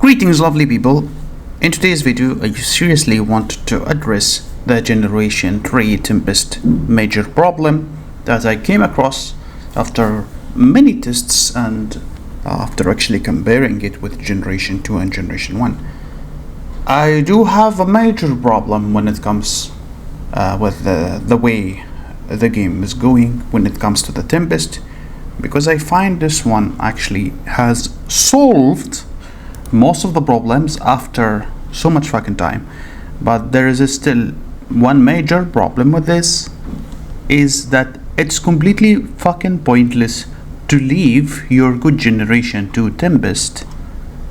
Greetings, lovely people. In today's video, I seriously want to address the Generation 3 Tempest major problem that I came across after many tests and after actually comparing it with Generation 2 and Generation 1. I do have a major problem when it comes with the way the game is going when it comes to the Tempest, because I find this one actually has solved most of the problems after so much fucking time. But there is still one major problem with this, is that it's completely fucking pointless to leave your good Generation 2 Tempest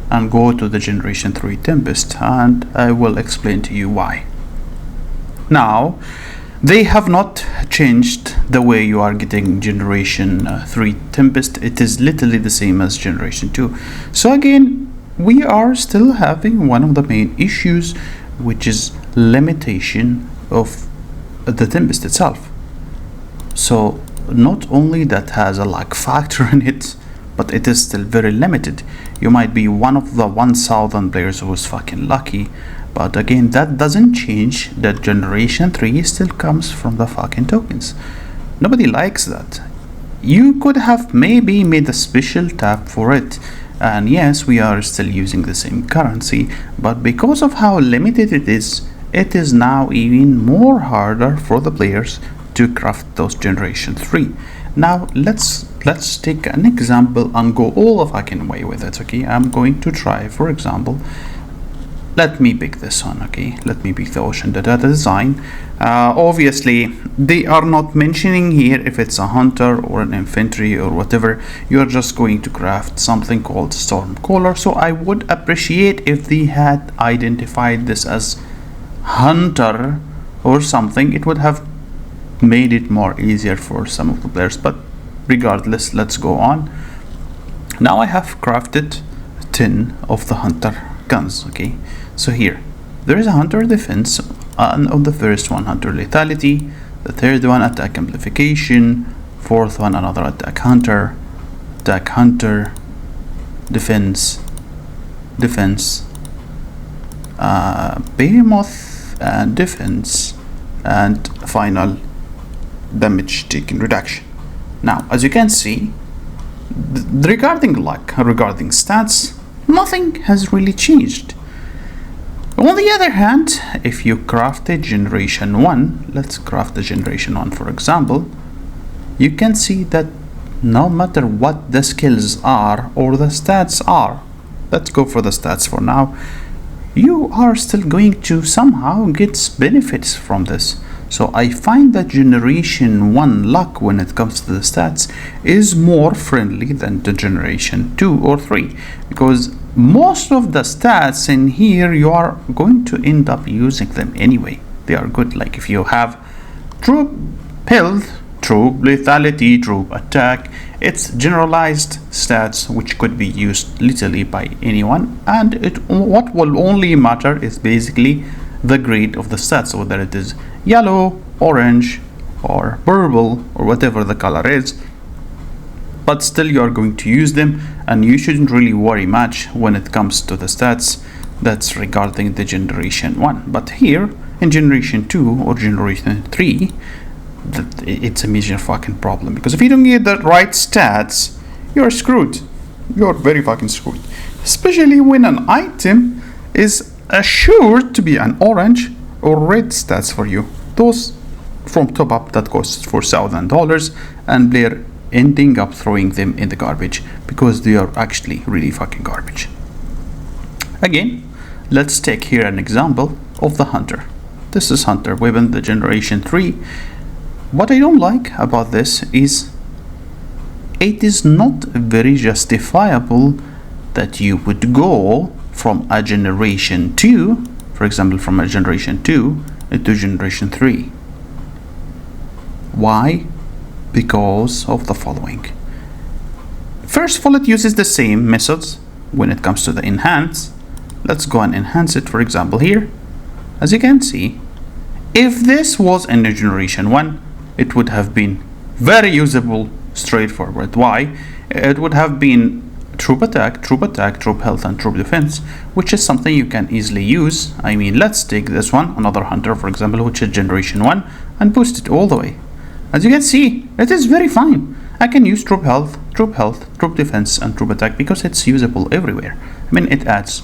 and go to the Generation 3 Tempest, and I will explain to you why. Now, they have not changed the way you are getting Generation 3 Tempest. It is literally the same as Generation 2. So again, we are still having one of the main issues, which is limitation of the Tempest itself. So not only that has a lag factor in it, but it is still very limited. You might be one of the 1,000 players who is fucking lucky, but again, that doesn't change that Generation 3 still comes from the fucking tokens. Nobody likes that. You could have maybe made a special tab for it, and yes, we are still using the same currency, but because of how limited it is now even more harder for the players to craft those Generation 3. Now let's take an example and go all the fucking way with it. Okay, I'm going to try, for example, let me pick this one. Okay, let me pick the ocean data design. Obviously they are not mentioning here if it's a hunter or an infantry or whatever. You're just going to craft something called Stormcaller. So I would appreciate if they had identified this as hunter or something. It would have made it more easier for some of the players, but regardless, let's go on. Now I have crafted 10 of the hunter guns. Okay, so here there is a hunter defense, and on the first one hunter lethality, the third one attack amplification, fourth one another attack hunter, defense, behemoth and defense, and final damage taken reduction. Now as you can see, regarding luck, regarding stats, nothing has really changed. On the other hand, if you craft a Generation 1, let's craft the Generation 1 for example, you can see that no matter what the skills are or the stats are, let's go for the stats for now, you are still going to somehow get benefits from this. So I find that Generation 1 luck when it comes to the stats is more friendly than the Generation 2 or 3, because most of the stats in here you are going to end up using them anyway. They are good. Like if you have troop health, troop lethality, troop attack, it's generalized stats which could be used literally by anyone, and what will only matter is basically the grade of the stats, whether it is yellow, orange, or purple, or whatever the color is. But still you are going to use them, and you shouldn't really worry much when it comes to the stats. That's regarding the Generation 1. But here in Generation 2 or Generation 3, it's a major fucking problem, because if you don't get the right stats, you're screwed. You're very fucking screwed, especially when an item is assured to be an orange or red stats for you. Those from top up that costs $4,000, and player ending up throwing them in the garbage because they are actually really fucking garbage. Again, let's take here an example of the hunter. This is hunter weapon, the Generation 3. What I don't like about this is it is not very justifiable that you would go from a Generation 2, for example, from a Generation 2 into Generation 3. Why? Because of the following. First of all, it uses the same methods when it comes to the enhance. Let's go and enhance it, for example, here. As you can see, if this was in a Generation 1, it would have been very usable, straightforward. Why? It would have been troop attack, troop health, and troop defense, which is something you can easily use. I mean, let's take this one, another hunter, for example, which is generation 1, and boost it all the way. As you can see, it is very fine. I can use troop health, troop defense, and troop attack because it's usable everywhere. I mean, it adds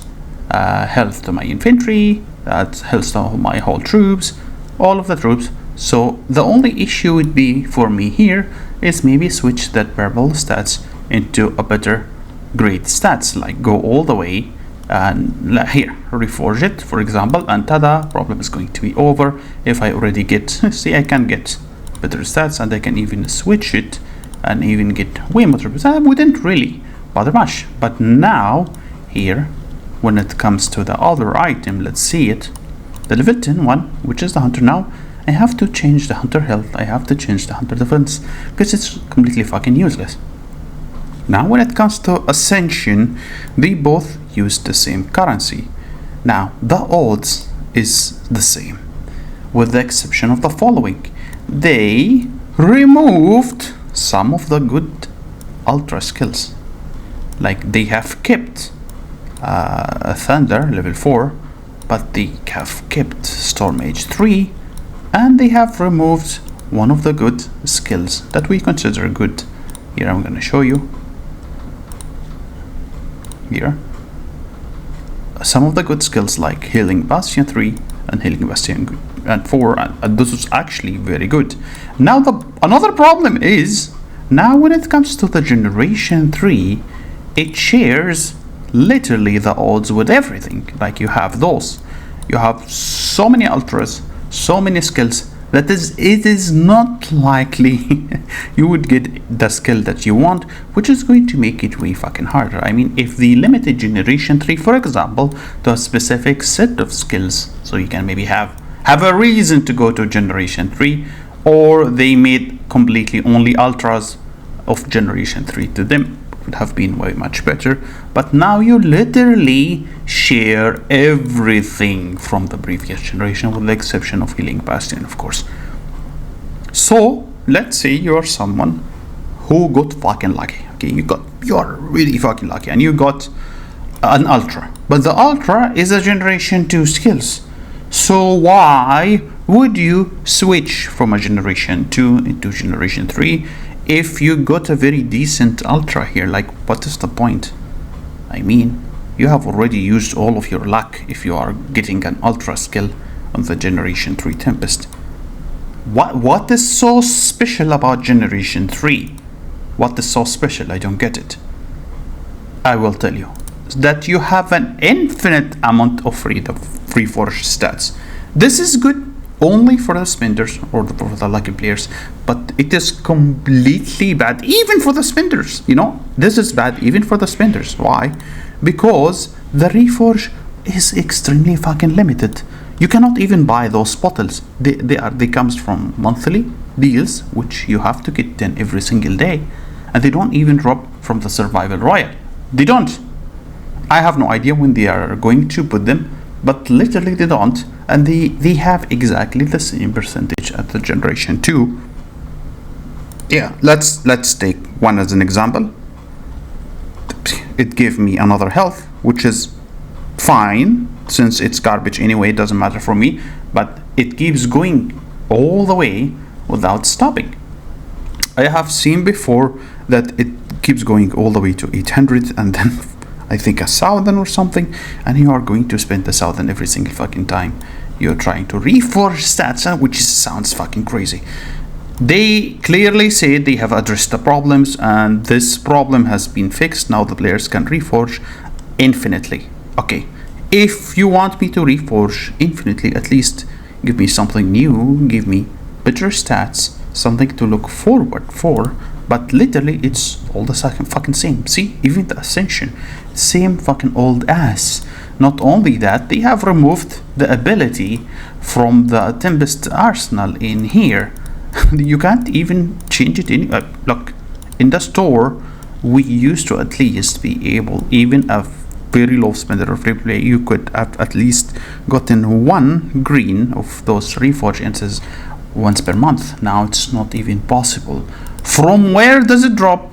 health to my infantry, adds health to my whole troops, all of the troops. So the only issue would be for me here is maybe switch that purple stats into a better great stats, like go all the way and here reforge it, for example, and tada, problem is going to be over. If I already get, see, I can get better stats, and I can even switch it and even get way more troops. I wouldn't really bother much. But now here, when it comes to the other item, let's see it, the level 10 one, which is the hunter. Now I have to change the hunter health, I have to change the hunter defense, because it's completely fucking useless. Now when it comes to ascension, they both use the same currency. Now the odds is the same, with the exception of the following: they removed some of the good ultra skills. Like they have kept Thunder level 4, but they have kept Storm Age 3, and they have removed one of the good skills that we consider good. Here I'm going to show you. Here, some of the good skills like Healing Bastion 3 and Healing Bastion and 4, and this is actually very good. Now another problem is, now when it comes to the generation 3, it shares literally the odds with everything. Like you have those, you have so many ultras, so many skills, that it is not likely you would get the skill that you want, which is going to make it way fucking harder. I mean, if they limited generation 3, for example, to a specific set of skills, so you can maybe have a reason to go to generation 3, or they made completely only ultras of generation 3 to them, would have been way much better. But now you literally share everything from the previous generation, with the exception of Healing Bastion, of course. So let's say you're someone who got fucking lucky. Okay, you're really fucking lucky, and you got an ultra, but the ultra is a generation 2 skills. So why would you switch from a generation 2 into generation 3 if you got a very decent ultra here? Like, what is the point? I mean, you have already used all of your luck if you are getting an ultra skill on the generation 3 Tempest. What is so special about generation 3? What is so special? I don't get it. I will tell you that you have an infinite amount of free forge stats. This is good only for the spenders or for the lucky players, but it is completely bad even for the spenders. You know, this is bad even for the spenders. Why? Because the reforge is extremely fucking limited. You cannot even buy those bottles. They comes from monthly deals, which you have to get 10 every single day, and they don't even drop from the survival royal. They don't. I have no idea when they are going to put them, but literally they don't, and they have exactly the same percentage as the generation 2. Yeah, let's take one as an example. It gave me another health, which is fine since it's garbage anyway, it doesn't matter for me, but it keeps going all the way without stopping. I have seen before that it keeps going all the way to 800 and then I think 1,000 or something, and you are going to spend 1,000 every single fucking time you're trying to reforge stats, which sounds fucking crazy. They clearly say they have addressed the problems, and this problem has been fixed. Now the players can reforge infinitely. Okay, if you want me to reforge infinitely, at least give me something new, give me better stats, something to look forward for. But literally it's all the fucking same. See, even the ascension, same fucking old ass. Not only that, they have removed the ability from the Tempest arsenal in here. You can't even change it in look, in the store we used to at least be able, even a very low spender or free play, you could have at least gotten one green of those reforged instances once per month. Now it's not even possible. From where does it drop?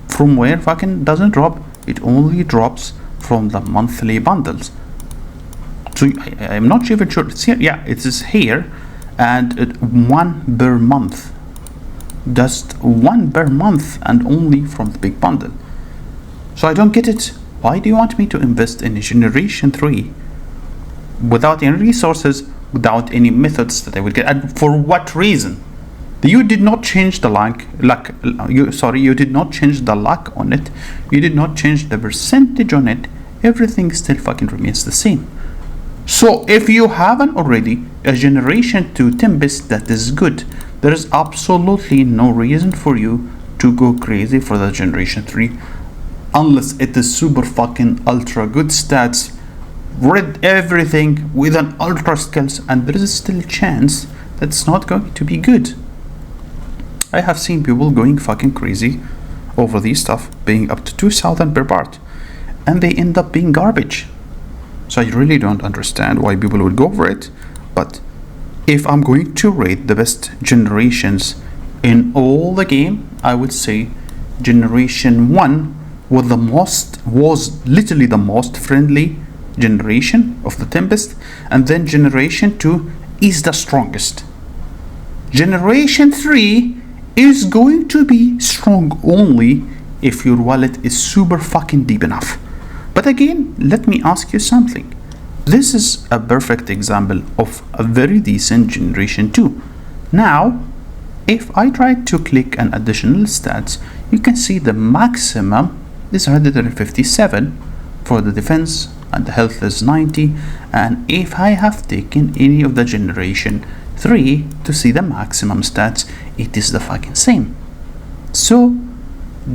From where fucking doesn't drop? it only drops from the monthly bundles. So I'm not even sure it's here. Yeah, it is here, and one per month, just one per month, and only from the big bundle. So I don't get it. Why do you want me to invest in Generation 3 without any resources, without any methods that I will get? And for what reason? You did not change the you did not change the luck on it. You did not change the percentage on it. Everything still fucking remains the same. So if you haven't already a Generation 2 Tempest that is good, there is absolutely no reason for you to go crazy for the Generation 3 unless it is super fucking ultra good stats, read everything with an ultra skills, and there is still a chance that it's not going to be good. I have seen people going fucking crazy over these stuff, paying up to 2,000 per part, and they end up being garbage. So I really don't understand why people would go for it. But if I'm going to rate the best generations in all the game, I would say Generation 1 was literally the most friendly generation of the Tempest, and then Generation 2 is the strongest. Generation 3 is going to be strong only if your wallet is super fucking deep enough. But again, let me ask you something. This is a perfect example of a very decent Generation 2. Now, if I try to click an additional stats, you can see the maximum is 157 for the defense, and the health is 90. And if I have taken any of the Generation 3 to see the maximum stats, it is the fucking same. So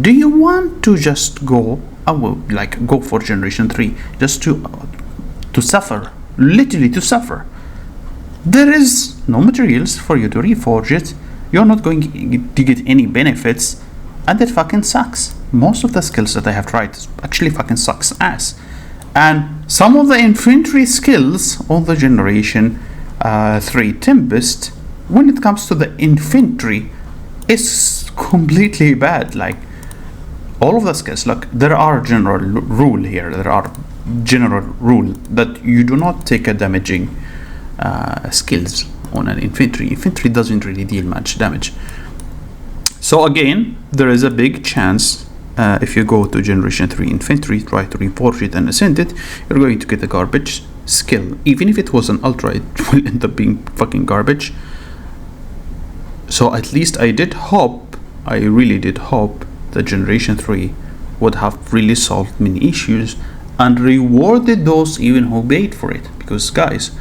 do you want to just go for Generation 3 just to suffer, literally to suffer? There is no materials for you to reforge it. You're not going to get any benefits, and it fucking sucks. Most of the skills that I have tried actually fucking sucks ass. And some of the infantry skills on the Generation 3 Tempest, when it comes to the infantry, is completely bad. Like, all of the skills, look, there are general rule here. There are general rule that you do not take a damaging skills on an infantry. Infantry doesn't really deal much damage. So again, there is a big chance if you go to Generation 3 Infantry, try to reforge it and ascend it, you're going to get a garbage skill. Even if it was an ultra, it will end up being fucking garbage. So at least I really did hope that Generation 3 would have really solved many issues and rewarded those even who paid for it. Because guys,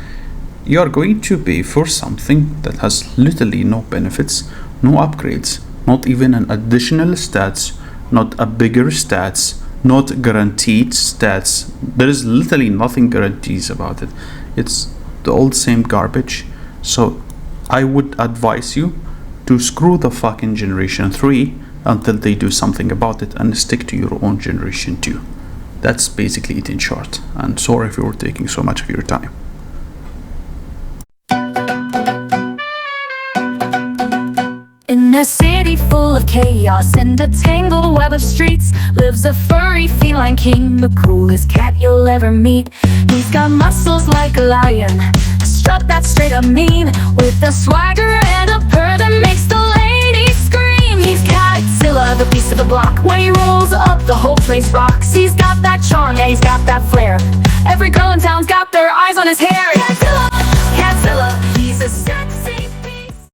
you are going to pay for something that has literally no benefits, no upgrades, not even an additional stats, not a bigger stats, not guaranteed stats. There is literally nothing guarantees about it. It's the old same garbage. So I would advise you to screw the fucking Generation 3 until they do something about it and stick to your own Generation 2. That's basically it in short. And sorry if we were taking so much of your time. In a city full of chaos and a tangled web of streets lives a furry feline king, the coolest cat you'll ever meet. He's got muscles like a lion, a strut that's straight up mean, with a swagger and a purr that makes the ladies scream. He's Catzilla, the beast of the block. When he rolls up, the whole place rocks. He's got that charm, yeah, he's got that flair. Every girl in town's got their eyes on his hair.